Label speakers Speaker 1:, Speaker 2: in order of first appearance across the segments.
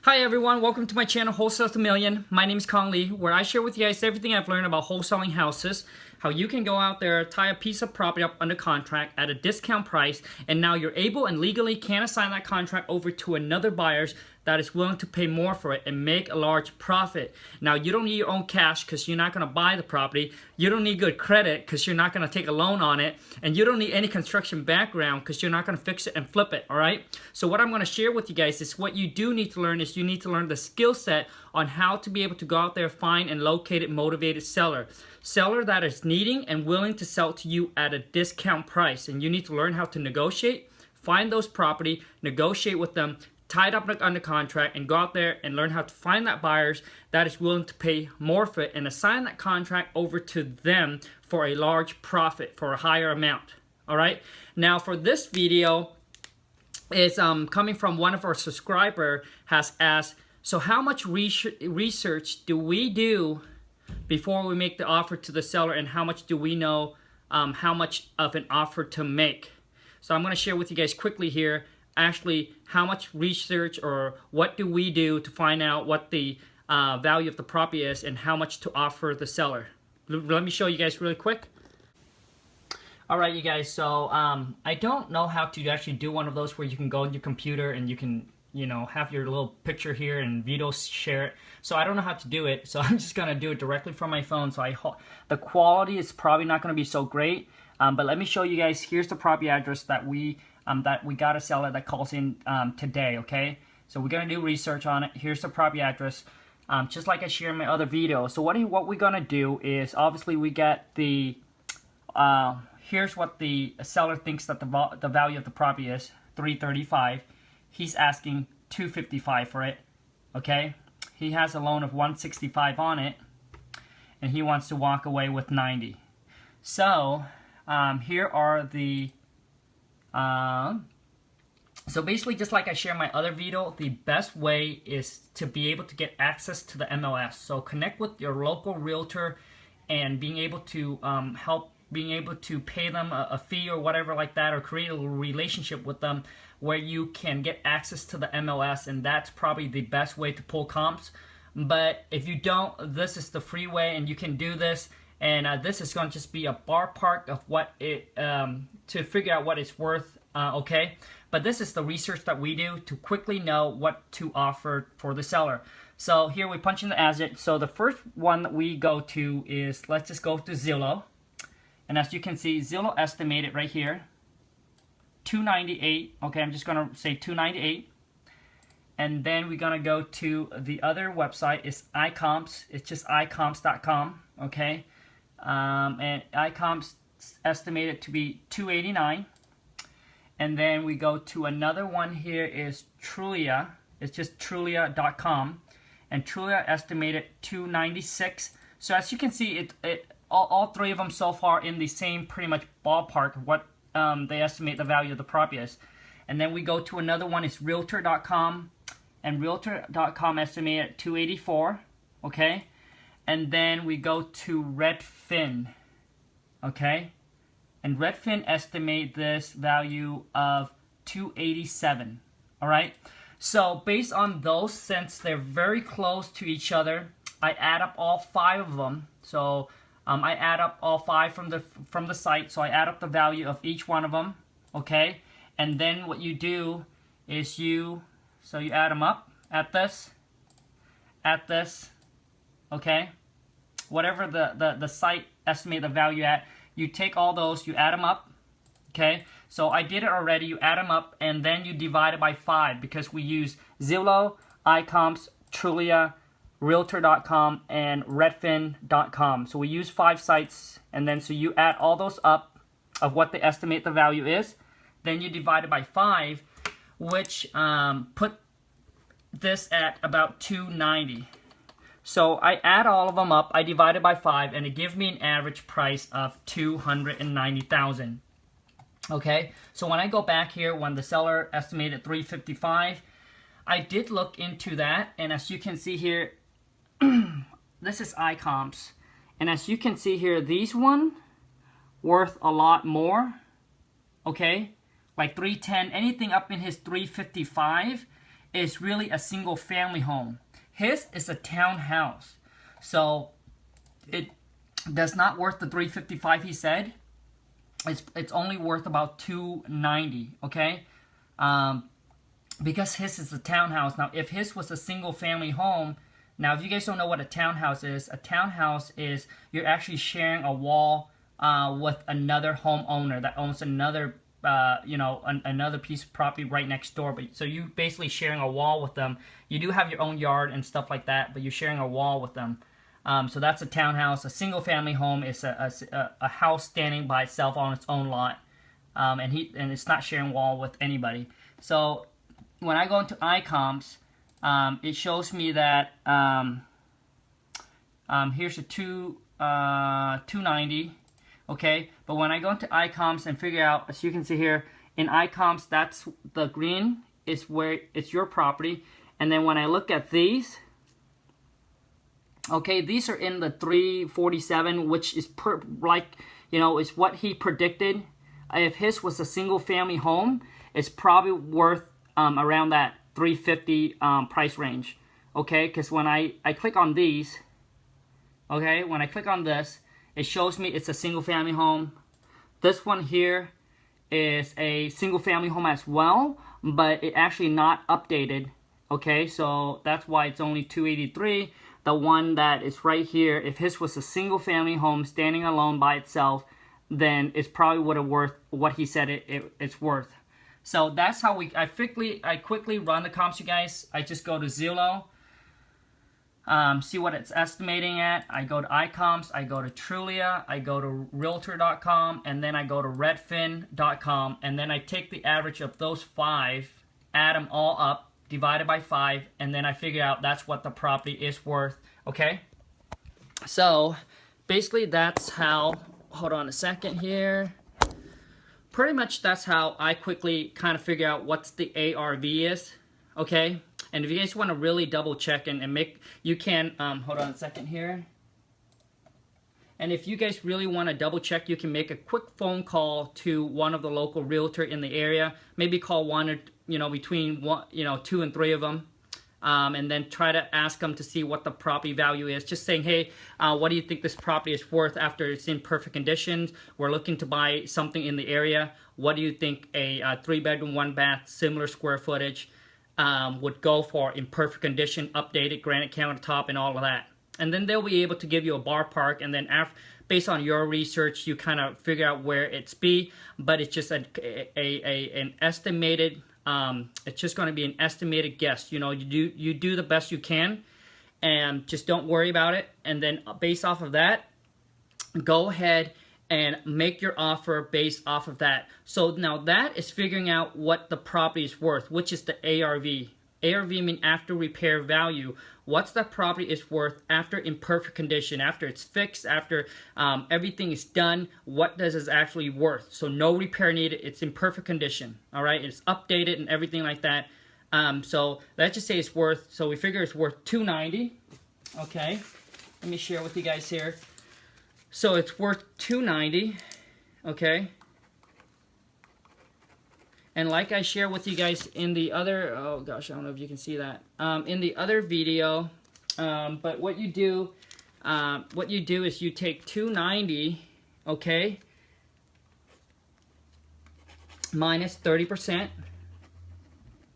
Speaker 1: Hi everyone, welcome to my channel Wholesale to Million. My name is Khang, where I share with you guys everything I've learned about wholesaling houses, how you can go out there, tie a piece of property up under contract at a discount price, and now you're able and legally can assign that contract over to another buyer that is willing to pay more for it and make a large profit. Now, you don't need your own cash because you're not going to buy the property. You don't need good credit because you're not going to take a loan on it. And you don't need any construction background because you're not going to fix it and flip it, all right? So what I'm going to share with you guys is what you do need to learn is you need to learn the skill set on how to be able to go out there, find and locate a motivated seller. Seller that is needing and willing to sell to you at a discount price. And you need to learn how to negotiate, find those property, negotiate with them, tied up under contract, and go out there and learn how to find that buyers that is willing to pay more for it and assign that contract over to them for a large profit, for a higher amount. All right. Now for this video is coming from one of our subscriber has asked, so how much research do we do before we make the offer to the seller, and how much do we know how much of an offer to make? So I'm going to share with you guys quickly here actually how much research or what do we do to find out what the value of the property is and how much to offer the seller. Let me show you guys really quick. Alright you guys, so I don't know how to actually do one of those where you can go on your computer and you can, you know, have your little picture here and video share it. So I don't know how to do it, so I'm just going to do it directly from my phone. So the quality is probably not going to be so great, but let me show you guys. Here's the property address that we got a seller that calls in today, okay? So we're gonna do research on it. Here's the property address, just like I shared in my other video. So what we're gonna do is, obviously we get the, here's what the seller thinks that the value of the property is, $335. He's asking $255 for it, okay? He has a loan of $165 on it, and he wants to walk away with $90. So here are the so basically, just like I share in my other video, the best way is to be able to get access to the MLS. So connect with your local realtor and being able to being able to pay them a fee or whatever like that, or create a relationship with them where you can get access to the MLS, and that's probably the best way to pull comps. But if you don't, this is the free way, and you can do this. And this is going to just be a ballpark of what it, to figure out what it's worth, okay? But this is the research that we do to quickly know what to offer for the seller. So here we punch in the asset. So the first one that we go to is, let's just go to Zillow. And as you can see, Zillow estimated right here, $298. Okay, I'm just going to say $298. And then we're going to go to the other website, is iComps. It's just icomps.com, okay? And iComps estimated to be $289. And then we go to another one here is Trulia. It's just Trulia.com, and Trulia estimated $296. So as you can see, all three of them so far in the same pretty much ballpark of what they estimate the value of the property is. And then we go to another one is Realtor.com, and Realtor.com estimated $284. Okay. And then we go to Redfin, okay? And Redfin estimate this value of $287, all right? So based on those, since they're very close to each other, I add up all 5 of them. So I add up all 5 from the site. So I add up the value of each one of them, okay? And then what you do is you add them up at this, okay? Whatever the site estimate the value at, you take all those, you add them up, okay? So I did it already. You add them up, and then you divide it by 5, because we use Zillow, iComps, Trulia, Realtor.com, and Redfin.com. So we use 5 sites, and then so you add all those up of what they estimate the value is. Then you divide it by 5, which put this at about $290. So I add all of them up, I divide it by 5, and it gives me an average price of $290,000. Okay, so when I go back here, when the seller estimated $355, I did look into that, and as you can see here, this is iComps, and as you can see here, these one worth a lot more. Okay, like 310, anything up in his 355 is really a single family home. His is a townhouse. So it does not worth the $355 he said. It's only worth about $290, okay? Because his is a townhouse. Now, if his was a single family home, now if you guys don't know what a townhouse is you're actually sharing a wall with another homeowner that owns another, another piece of property right next door. But so you basically sharing a wall with them. You do have your own yard and stuff like that, but you're sharing a wall with them. So that's a townhouse. A single family home is a house standing by itself on its own lot, and it's not sharing wall with anybody. So when I go into iComps, it shows me that here's a 290, okay. But when I go into iComps and figure out, as you can see here in iComps, that's the green is where it's your property, and then when I look at these. Okay, these are in the 347, which is is what he predicted. If his was a single family home, it's probably worth around that 350 price range. Okay, because when I click on these, okay, when I click on this, it shows me it's a single family home. This one here is a single family home as well, but it actually not updated. Okay, so that's why it's only 283. The one that is right here, if his was a single family home standing alone by itself, then it's probably would have worth what he said it's worth. So that's how I quickly run the comps, you guys. I just go to Zillow, see what it's estimating at. I go to iComps, I go to Trulia, I go to Realtor.com, and then I go to Redfin.com, and then I take the average of those 5, add them all up, divided by 5, and then I figure out that's what the property is worth, okay? So basically that's how, hold on a second here. Pretty much that's how I quickly kind of figure out what's the ARV is, okay? And if you guys want to really double check and make, you can, hold on a second here. And if you guys really want to double check, you can make a quick phone call to one of the local realtor in the area. Maybe call one or between 2 and 3 of them, and then try to ask them to see what the property value is. Just saying, hey, what do you think this property is worth after it's in perfect conditions? We're looking to buy something in the area. What do you think a 3-bedroom, 1-bath, similar square footage would go for in perfect condition, updated granite countertop and all of that? And then they'll be able to give you a ballpark, and then based on your research, you kind of figure out where it's be. But it's just an estimated. It's just going to be an estimated guess. You do the best you can, and just don't worry about it. And then based off of that, go ahead and make your offer based off of that. So now that is figuring out what the property is worth, which is the ARV. ARV means after repair value. What's the property is worth after in perfect condition, after it's fixed, after everything is done, what does it actually worth? So no repair needed, it's in perfect condition, all right? It's updated and everything like that. So let's just say it's worth, so we figure it's worth $290, okay? Let me share with you guys here. So it's worth $290, okay? And like I share with you guys in the other, oh gosh, I don't know if you can see that, in the other video, but what you do is you take 290, okay, minus 30%,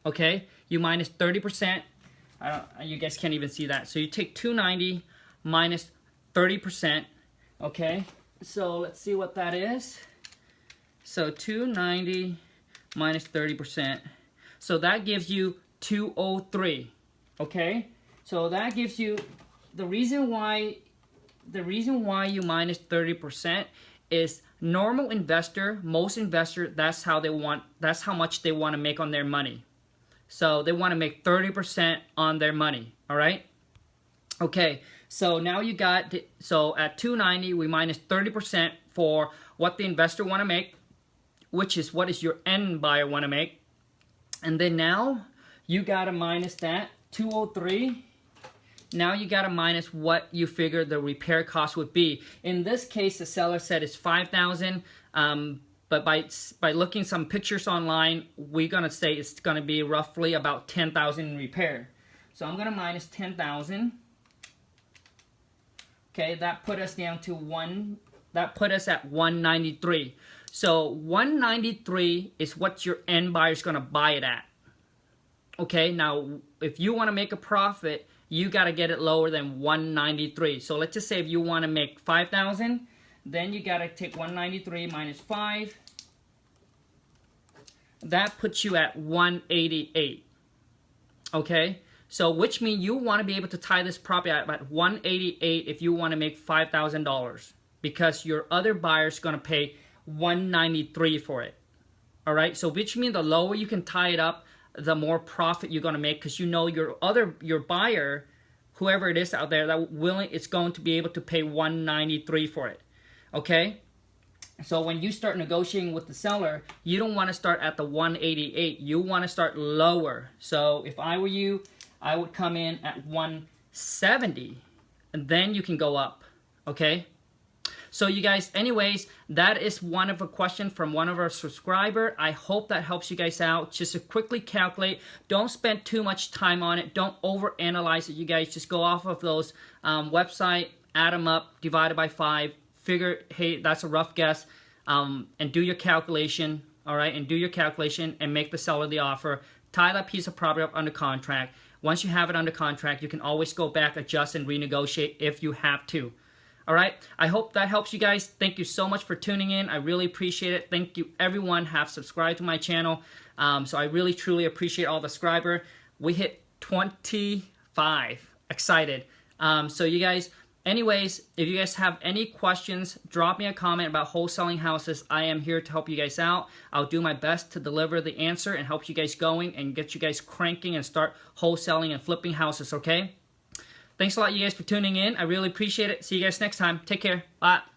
Speaker 1: okay, you minus 30%, you guys can't even see that, so you take 290 minus 30%, okay, so let's see what that is. So 290 minus 30%. So that gives you 203. Okay? So that gives you the reason why you minus 30% is normal investor, most investor, that's how much they want to make on their money. So they want to make 30% on their money, all right? Okay, so now you got, so at 290 we minus 30% for what the investor want to make, which is what is your end buyer want to make. And then now you got to minus that 203. Now you got to minus what you figure the repair cost would be. In this case, the seller said it's $5,000. But by looking some pictures online, we're gonna say it's gonna be roughly about 10,000 in repair. So I'm gonna minus 10,000. Okay, that put us down to that put us at 193. So 193 is what your end buyer is gonna buy it at. Okay, now if you want to make a profit, you got to get it lower than 193. So let's just say if you want to make 5,000, then you got to take 193 minus 5. That puts you at 188. Okay, so which means you want to be able to tie this property at about 188 if you want to make $5,000, because your other buyer is going to pay 193 for it. All right, so which means the lower you can tie it up, the more profit you're going to make, because you know your buyer, whoever it is out there, that it's going to be able to pay 193 for it. Okay, so when you start negotiating with the seller, you don't want to start at the 188. You want to start lower. So if I were you, I would come in at 170, and then you can go up. Okay, so you guys, anyways, that is one of a question from one of our subscribers. I hope that helps you guys out. Just to quickly calculate. Don't spend too much time on it. Don't overanalyze it, you guys. Just go off of those website, add them up, divide it by 5. Figure, hey, that's a rough guess, and do your calculation, all right? And do your calculation and make the seller the offer. Tie that piece of property up under contract. Once you have it under contract, you can always go back, adjust, and renegotiate if you have to. All right, I hope that helps you guys. Thank you so much for tuning in. I really appreciate it. Thank you, everyone have subscribed to my channel. So I really, truly appreciate all the subscribers. We hit 25. Excited. So you guys, anyways, if you guys have any questions, drop me a comment about wholesaling houses. I am here to help you guys out. I'll do my best to deliver the answer and help you guys going and get you guys cranking and start wholesaling and flipping houses, okay? Thanks a lot, you guys, for tuning in. I really appreciate it. See you guys next time. Take care. Bye.